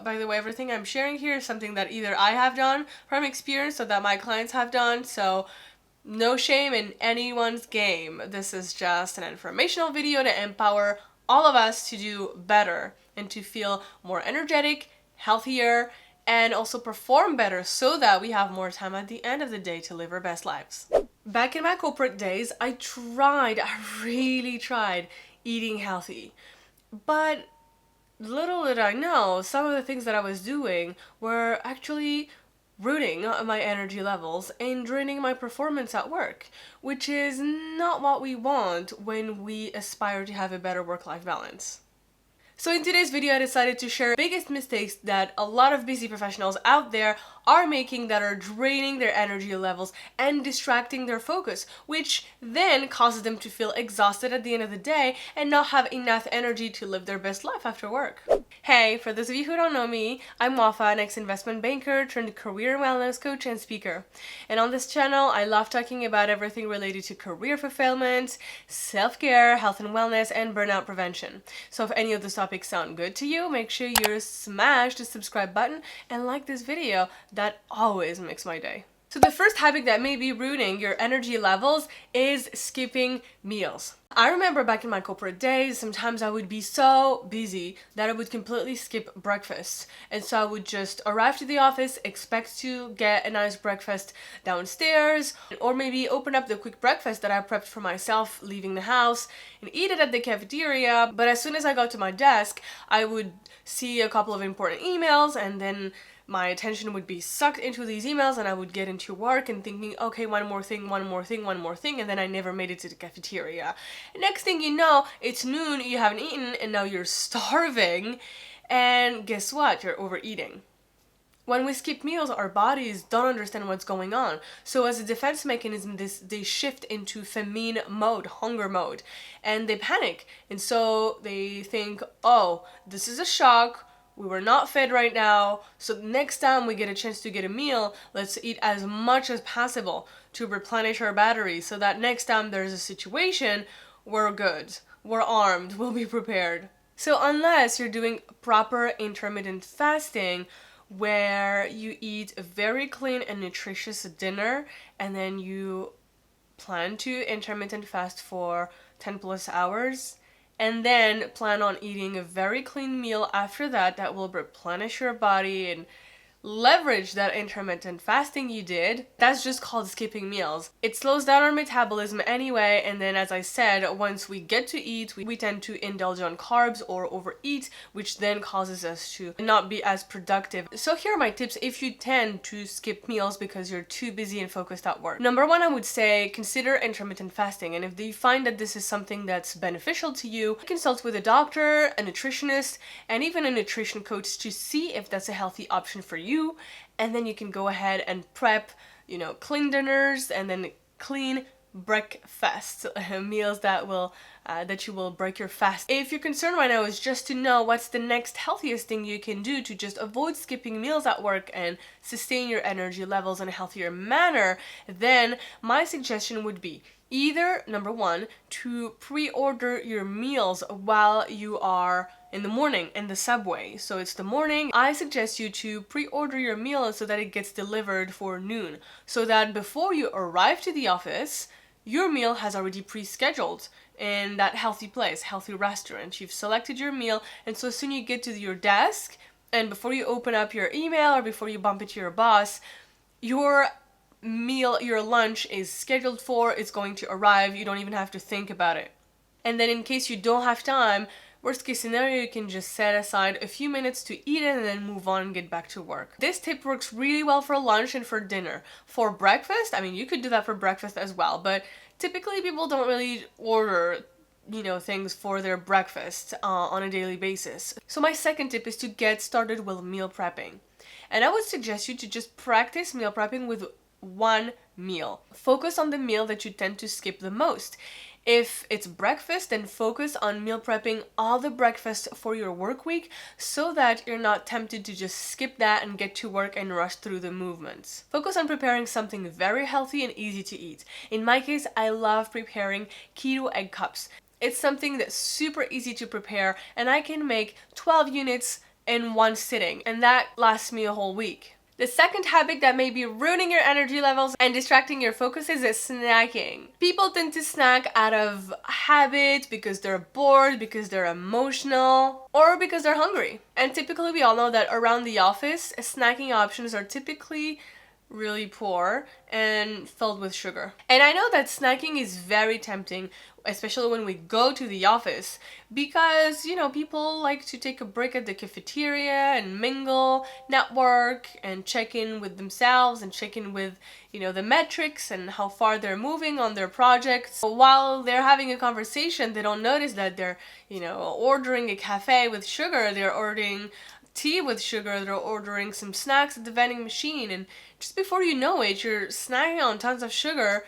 By the way, everything I'm sharing here is something that either I have done from experience or that my clients have done, so no shame in anyone's game. This is just an informational video to empower all of us to do better and to feel more energetic, healthier, and also perform better so that we have more time at the end of the day to live our best lives. Back in my corporate days, I really tried eating healthy. But little did I know, some of the things that I was doing were actually ruining my energy levels and draining my performance at work, which is not what we want when we aspire to have a better work-life balance. So in today's video, I decided to share the biggest mistakes that a lot of busy professionals out there are making that are draining their energy levels and distracting their focus, which then causes them to feel exhausted at the end of the day and not have enough energy to live their best life after work. Hey, for those of you who don't know me, I'm Wafa, an ex-investment banker turned career wellness coach and speaker. And on this channel, I love talking about everything related to career fulfillment, self-care, health and wellness, and burnout prevention. So if any of those topics sound good to you, make sure you smash the subscribe button and like this video. That always makes my day. So the first habit that may be ruining your energy levels is skipping meals. I remember back in my corporate days, sometimes I would be so busy that I would completely skip breakfast. And so I would just arrive to the office, expect to get a nice breakfast downstairs, or maybe open up the quick breakfast that I prepped for myself leaving the house and eat it at the cafeteria. But as soon as I got to my desk, I would see a couple of important emails, and then my attention would be sucked into these emails and I would get into work and thinking, okay, one more thing, and then I never made it to the cafeteria. Next thing you know, it's noon, you haven't eaten, and now you're starving, and guess what? You're overeating. When we skip meals, our bodies don't understand what's going on. So as a defense mechanism, they shift into famine mode, hunger mode, and they panic. And so they think, oh, this is a shock. We were not fed right now, so next time we get a chance to get a meal, let's eat as much as possible to replenish our batteries so that next time there's a situation, we're good, we're armed, we'll be prepared. So unless you're doing proper intermittent fasting, where you eat a very clean and nutritious dinner and then you plan to intermittent fast for 10 plus hours, and then plan on eating a very clean meal after that will replenish your body and leverage that intermittent fasting you did, that's just called skipping meals. It slows down our metabolism anyway, and then as I said, once we get to eat, we tend to indulge on carbs or overeat, which then causes us to not be as productive. So here are my tips if you tend to skip meals because you're too busy and focused at work. Number one, I would say consider intermittent fasting, and if you find that this is something that's beneficial to you, consult with a doctor, a nutritionist, and even a nutrition coach to see if that's a healthy option for you. And then you can go ahead and prep, clean dinners and then clean breakfast meals that you will break your fast. If your concern right now is just to know what's the next healthiest thing you can do to just avoid skipping meals at work and sustain your energy levels in a healthier manner, then my suggestion would be either, number one, to pre-order your meals while you are in the morning in the subway. So it's the morning. I suggest you to pre-order your meal so that it gets delivered for noon, so that before you arrive to the office, your meal has already pre-scheduled in that healthy place, healthy restaurant. You've selected your meal, and so as soon as you get to your desk, and before you open up your email or before you bump into your boss, your meal, your lunch is scheduled for, it's going to arrive, you don't even have to think about it. And then in case you don't have time, worst case scenario, you can just set aside a few minutes to eat it and then move on and get back to work. This tip works really well for lunch and for dinner. For breakfast, you could do that for breakfast as well, but typically people don't really order things for their breakfast on a daily basis. So my second tip is to get started with meal prepping. And I would suggest you to just practice meal prepping with one meal. Focus on the meal that you tend to skip the most. If it's breakfast, then focus on meal prepping all the breakfast for your work week so that you're not tempted to just skip that and get to work and rush through the movements. Focus on preparing something very healthy and easy to eat. In my case, I love preparing keto egg cups. It's something that's super easy to prepare, and I can make 12 units in one sitting, and that lasts me a whole week. The second habit that may be ruining your energy levels and distracting your focus is snacking. People tend to snack out of habit because they're bored, because they're emotional, or because they're hungry. And typically we all know that around the office, snacking options are typically really poor and filled with sugar. And I know that snacking is very tempting, especially when we go to the office, because, you know, people like to take a break at the cafeteria and mingle, network, and check in with themselves and check in with, you know, the metrics and how far they're moving on their projects. While they're having a conversation, they don't notice that they're, you know, ordering a cafe with sugar, they're ordering tea with sugar, they're ordering some snacks at the vending machine, and just before you know it, you're snacking on tons of sugar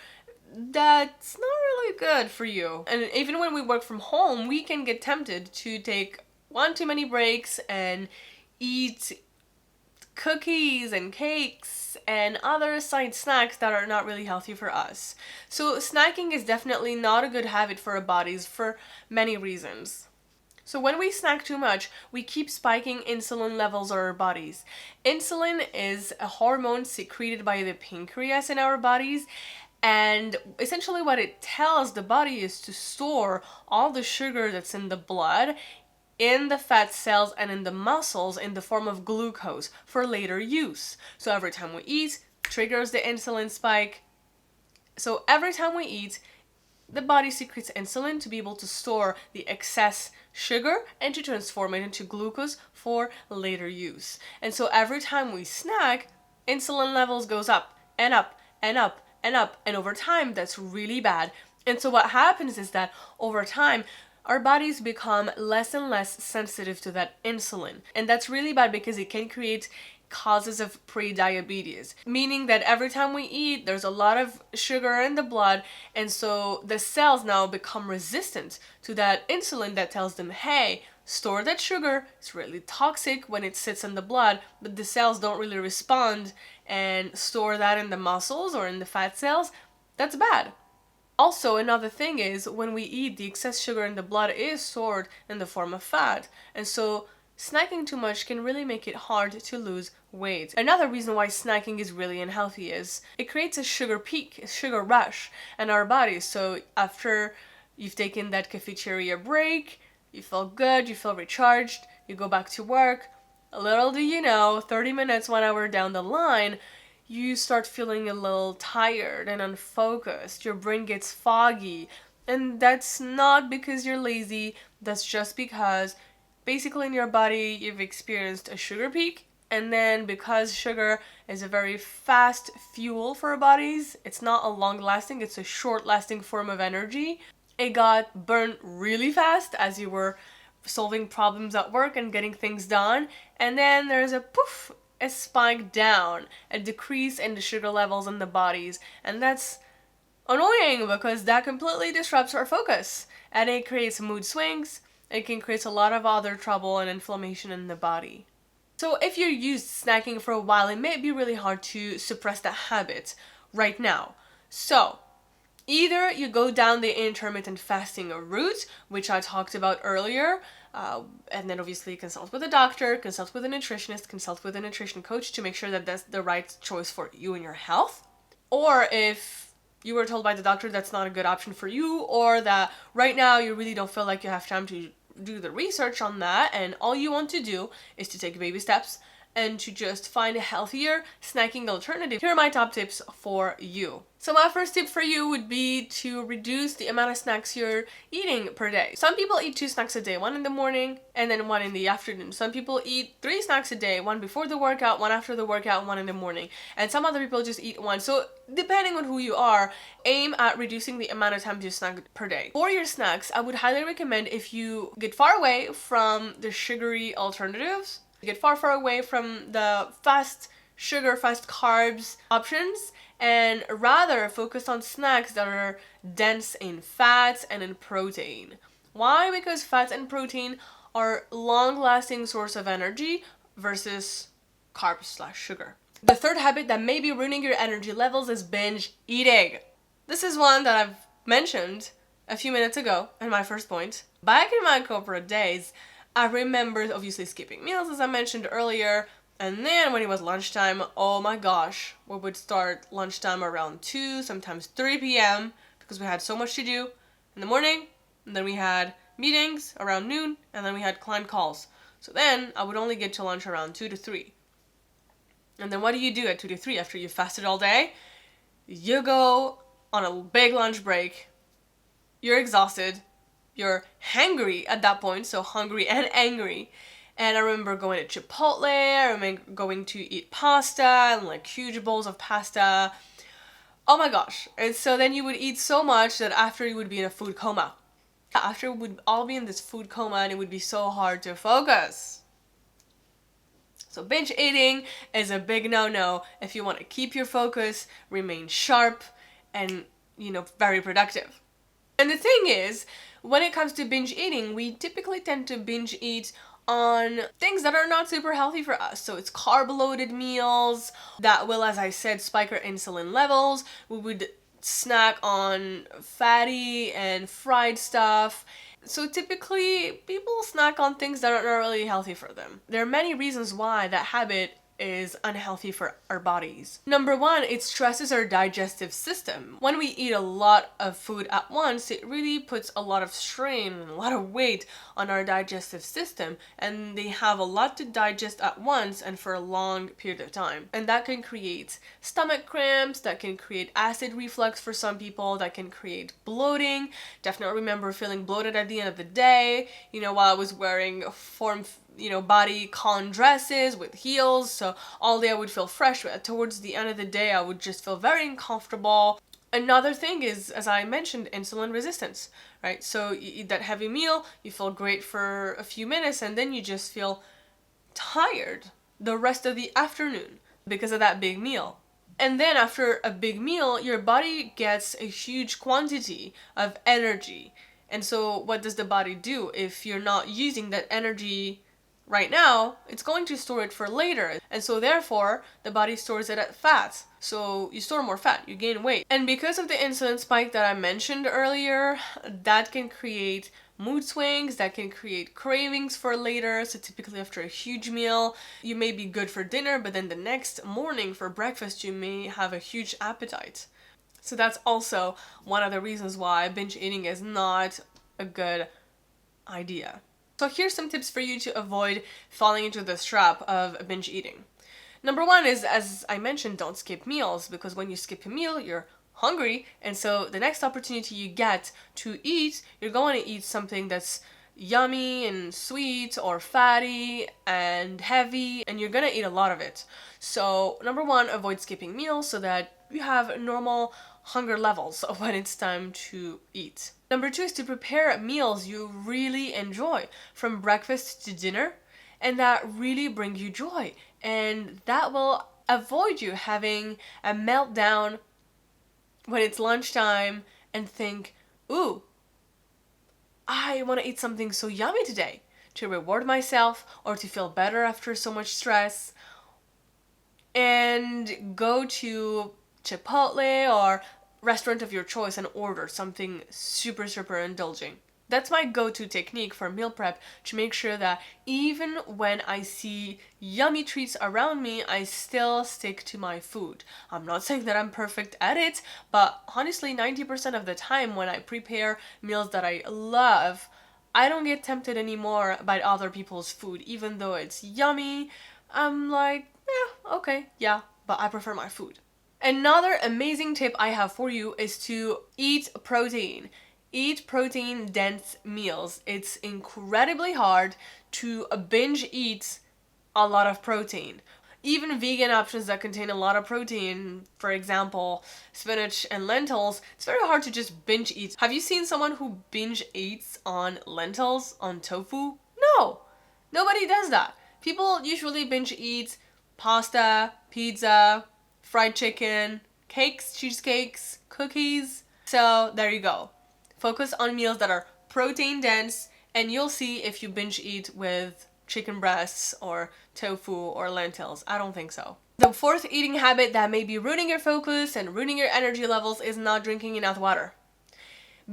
that's not really good for you. And even when we work from home, we can get tempted to take one too many breaks and eat cookies and cakes and other side snacks that are not really healthy for us. So snacking is definitely not a good habit for our bodies for many reasons. So when we snack too much, we keep spiking insulin levels in our bodies. Insulin is a hormone secreted by the pancreas in our bodies, and essentially what it tells the body is to store all the sugar that's in the blood, in the fat cells, and in the muscles in the form of glucose for later use. So every time we eat, triggers the insulin spike. So every time we eat, the body secretes insulin to be able to store the excess sugar and to transform it into glucose for later use. And so every time we snack, insulin levels goes up and up and up and up, and over time that's really bad. And so what happens is that over time our bodies become less and less sensitive to that insulin, and that's really bad because it can create causes of pre-diabetes, meaning that every time we eat, there's a lot of sugar in the blood, and so the cells now become resistant to that insulin that tells them, hey, store that sugar, it's really toxic when it sits in the blood, but the cells don't really respond and store that in the muscles or in the fat cells. That's bad. Also, another thing is when we eat, the excess sugar in the blood is stored in the form of fat, and so snacking too much can really make it hard to lose weight. Another reason why snacking is really unhealthy is it creates a sugar peak, a sugar rush in our bodies. So after you've taken that cafeteria break, you feel good, you feel recharged, you go back to work. Little do you know, 30 minutes, 1 hour down the line, you start feeling a little tired and unfocused. Your brain gets foggy. And that's not because you're lazy, that's just because basically in your body you've experienced a sugar peak, and then because sugar is a very fast fuel for our bodies, it's not a long lasting, it's a short lasting form of energy. It got burned really fast as you were solving problems at work and getting things done, and then there's a poof, a spike down, a decrease in the sugar levels in the bodies, and that's annoying because that completely disrupts our focus, and it creates mood swings. It can create a lot of other trouble and inflammation in the body. So if you're used to snacking for a while, it may be really hard to suppress that habit right now. So either you go down the intermittent fasting route, which I talked about earlier, and then obviously consult with a doctor, consult with a nutritionist, consult with a nutrition coach to make sure that that's the right choice for you and your health. Or if you were told by the doctor that's not a good option for you, or that right now you really don't feel like you have time to do the research on that, and all you want to do is to take baby steps and to just find a healthier snacking alternative, here are my top tips for you. So my first tip for you would be to reduce the amount of snacks you're eating per day. Some people eat 2 snacks a day, 1 in the morning and then 1 in the afternoon. Some people eat 3 snacks a day, 1 before the workout, 1 after the workout, 1 in the morning. And some other people just eat 1. So depending on who you are, aim at reducing the amount of time you snack per day. For your snacks, I would highly recommend, if you get far away from the sugary alternatives, get far away from the fast sugar, fast carbs options, and rather focus on snacks that are dense in fats and in protein. Why? Because fats and protein are long-lasting source of energy versus carbs/sugar. The third habit that may be ruining your energy levels is binge eating. This is one that I've mentioned a few minutes ago in my first point. Back in my corporate days, I remember obviously skipping meals, as I mentioned earlier. And then when it was lunchtime, oh my gosh, we would start lunchtime around 2, sometimes 3 p.m. because we had so much to do in the morning. And then we had meetings around noon, and then we had client calls. So then I would only get to lunch around 2 to 3. And then what do you do at 2 to 3 after you fasted all day? You go on a big lunch break. You're exhausted. You're hangry at that point, so hungry and angry. And I remember going to Chipotle, I remember going to eat pasta and like huge bowls of pasta. Oh my gosh. And so then you would eat so much that after you would be in a food coma. After we would all be in this food coma and it would be so hard to focus. So binge eating is a big no-no if you want to keep your focus, remain sharp, and, very productive. And the thing is, when it comes to binge eating, we typically tend to binge eat on things that are not super healthy for us. So it's carb-loaded meals that will, as I said, spike our insulin levels. We would snack on fatty and fried stuff. So typically, people snack on things that are not really healthy for them. There are many reasons why that habit is unhealthy for our bodies. Number one, it stresses our digestive system. When we eat a lot of food at once, it really puts a lot of strain and a lot of weight on our digestive system, and they have a lot to digest at once and for a long period of time. And that can create stomach cramps, that can create acid reflux for some people, that can create bloating. Definitely remember feeling bloated at the end of the day, while I was wearing bodycon dresses with heels, so all day I would feel fresh, but towards the end of the day I would just feel very uncomfortable. Another thing is, as I mentioned, insulin resistance, right? So you eat that heavy meal, you feel great for a few minutes, and then you just feel tired the rest of the afternoon because of that big meal. And then after a big meal, your body gets a huge quantity of energy. And so what does the body do? If you're not using that energy right now, it's going to store it for later. And so therefore, the body stores it at fat. So you store more fat, you gain weight. And because of the insulin spike that I mentioned earlier, that can create mood swings, that can create cravings for later. So typically after a huge meal, you may be good for dinner, but then the next morning for breakfast, you may have a huge appetite. So that's also one of the reasons why binge eating is not a good idea. So here's some tips for you to avoid falling into this trap of binge eating. Number one is, as I mentioned, don't skip meals, because when you skip a meal, you're hungry, and so the next opportunity you get to eat, you're going to eat something that's yummy and sweet or fatty and heavy, and you're going to eat a lot of it. So number one, avoid skipping meals so that you have normal hunger levels when it's time to eat. Number two is to prepare meals you really enjoy, from breakfast to dinner, and that really bring you joy. And that will avoid you having a meltdown when it's lunchtime and think, ooh, I want to eat something so yummy today to reward myself or to feel better after so much stress, and go to Chipotle or restaurant of your choice and order something super, super indulging. That's my go-to technique for meal prep, to make sure that even when I see yummy treats around me, I still stick to my food. I'm not saying that I'm perfect at it, but honestly, 90% of the time when I prepare meals that I love, I don't get tempted anymore by other people's food. Even though it's yummy, I'm like, okay, yeah, but I prefer my food. Another amazing tip I have for you is to eat protein. Eat protein-dense meals. It's incredibly hard to binge eat a lot of protein. Even vegan options that contain a lot of protein, for example, spinach and lentils, it's very hard to just binge eat. Have you seen someone who binge eats on lentils, on tofu? No, nobody does that. People usually binge eat pasta, pizza, fried chicken, cakes, cheesecakes, cookies. So there you go. Focus on meals that are protein dense, and you'll see if you binge eat with chicken breasts or tofu or lentils. I don't think so. The fourth eating habit that may be ruining your focus and ruining your energy levels is not drinking enough water.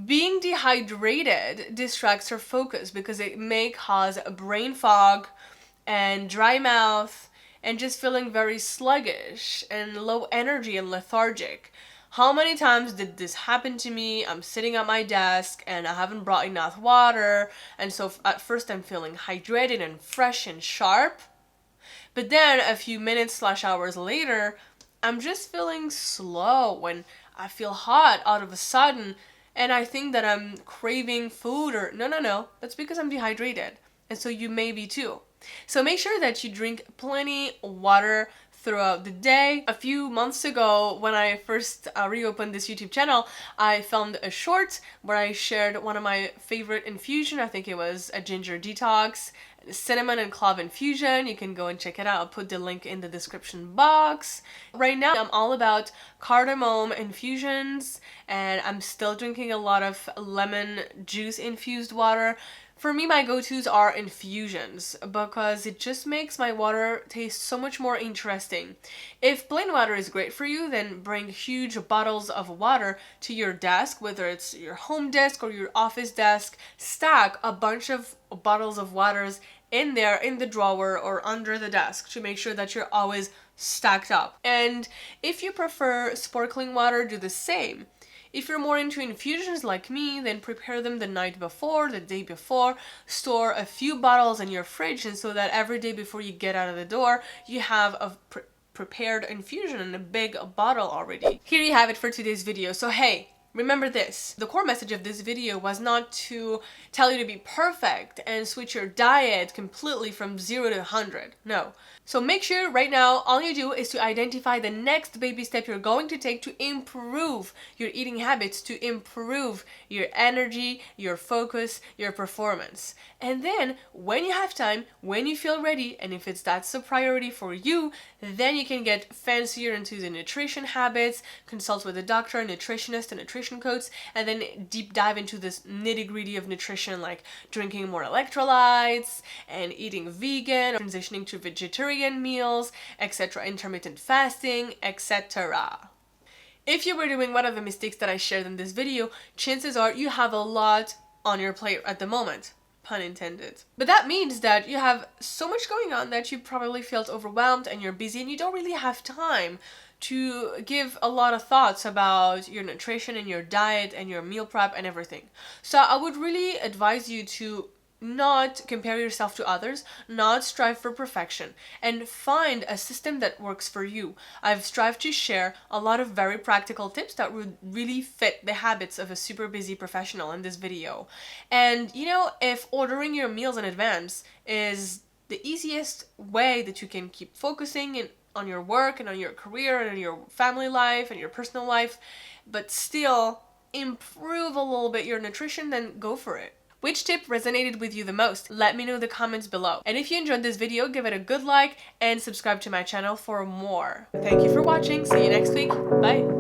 Being dehydrated distracts our focus because it may cause a brain fog and dry mouth and just feeling very sluggish and low energy and lethargic. How many times did this happen to me? I'm sitting at my desk and I haven't brought enough water, and so at first I'm feeling hydrated and fresh and sharp, but then a few minutes/hours later, I'm just feeling slow and I feel hot out of a sudden, and I think that I'm craving food, or no, that's because I'm dehydrated. And so you may be too. So make sure that you drink plenty water throughout the day. A few months ago, when I first reopened this YouTube channel, I filmed a short where I shared one of my favorite infusion. I think it was a ginger detox, cinnamon and clove infusion. You can go and check it out. I'll put the link in the description box. Right now, I'm all about cardamom infusions, and I'm still drinking a lot of lemon juice infused water. For me, my go-tos are infusions because it just makes my water taste so much more interesting. If plain water is great for you, then bring huge bottles of water to your desk, whether it's your home desk or your office desk. Stack a bunch of bottles of waters in there in the drawer or under the desk to make sure that you're always stacked up. And if you prefer sparkling water, do the same. If you're more into infusions like me, then prepare them the night before, the day before. Store a few bottles in your fridge, and so that every day before you get out of the door, you have a prepared infusion in a big bottle already. Here you have it for today's video. So hey, remember this. The core message of this video was not to tell you to be perfect and switch your diet completely from 0 to 100. No. So make sure right now all you do is to identify the next baby step you're going to take to improve your eating habits, to improve your energy, your focus, your performance. And then when you have time, when you feel ready, and if that's a priority for you, then you can get fancier into the nutrition habits, consult with a doctor, a nutritionist, a nutrition coach, and then deep dive into this nitty-gritty of nutrition, like drinking more electrolytes and eating vegan, or transitioning to vegetarian meals, etc., intermittent fasting, etc. If you were doing one of the mistakes that I shared in this video, chances are you have a lot on your plate at the moment. Pun intended. But that means that you have so much going on that you probably felt overwhelmed and you're busy and you don't really have time to give a lot of thoughts about your nutrition and your diet and your meal prep and everything. So I would really advise you to not compare yourself to others, not strive for perfection, and find a system that works for you. I've strived to share a lot of very practical tips that would really fit the habits of a super busy professional in this video. And you know, if ordering your meals in advance is the easiest way that you can keep focusing on your work and on your career and on your family life and your personal life, but still improve a little bit your nutrition, then go for it. Which tip resonated with you the most? Let me know in the comments below. And if you enjoyed this video, give it a good like and subscribe to my channel for more. Thank you for watching. See you next week. Bye.